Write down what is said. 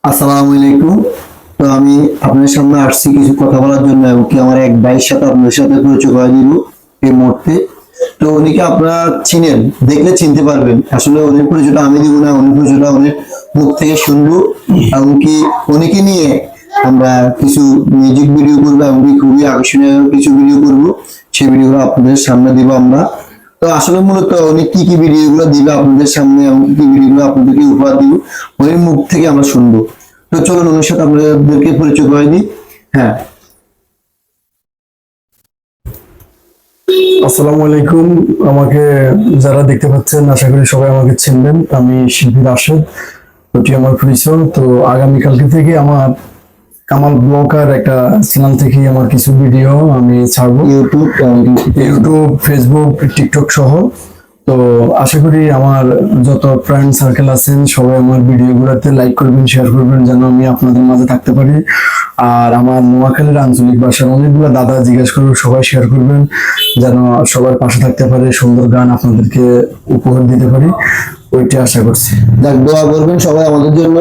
আসসালামু আলাইকুম। তো আমি আপনাদের সামনে আসছি কিছু কথা বলার জন্য এবং কি আমার এক ভাইয়ের সাথে আপনাদের সাথে পরিচয় করে দিব এই মুহূর্তে। তো উনিকে আপনারা চিনেন, দেখলে চিনতে পারবেন। আসলে উনির পরিচয়টা আমি দিব না, উনির পরিচয়টা উনির মুখ থেকে শুনবো। এমনকি উনিকে নিয়ে আমরা কিছু মিউজিক ভিডিও করবো, এমনকি খুবই আকর্ষণীয় কিছু ভিডিও করবো। সেই ভিডিওগুলো আপনাদের সামনে দিব আমরা। তো আসলে মূলত উনি কি কি ভিডিও গুলো দিবে আপনাদের সামনে এবং কি কি ভিডিও গুলো আপনাদেরকে উপহার দিব, উনির মুখ থেকে আমরা শুনবো। তো চলুন ওনার সাথে আপনাদেরকে পরিচয় করে দিই। হ্যাঁ, আসসালামু আলাইকুম। আমাকে যারা দেখতে পাচ্ছেন আশা করি সবাই আমাকে চিনবেন। আমি শিল্পী রাশেদ, ওটি আমার পরিচয়। তো আগামীকালকে থেকে আমার কামাল ব্লগার একটা চ্যানেল থেকে আমার কিছু ভিডিও আমি ছাড়বো ইউটিউব, ফেসবুক, টিকটক সহ। তো আশা করি আমার যত ফ্রেন্ড সার্কেল আছেন সবাই আমার ভিডিওগুলোতে লাইক করবেন, শেয়ার করবেন, যেন আমি আপনাদের মাঝে থাকতে পারি। আর আমার নোয়াখালীর আঞ্চলিক ভাষার অনেকগুলো দাদা জিজ্ঞেস করবেন, সবাই শেয়ার করবেন, যেন সবার পাশে থাকতে পারে, সুন্দর গান আপনাদেরকে উপহার দিতে পারি, ওইটা আশা করছি। দোয়া করবেন সবাই আমাদের জন্য।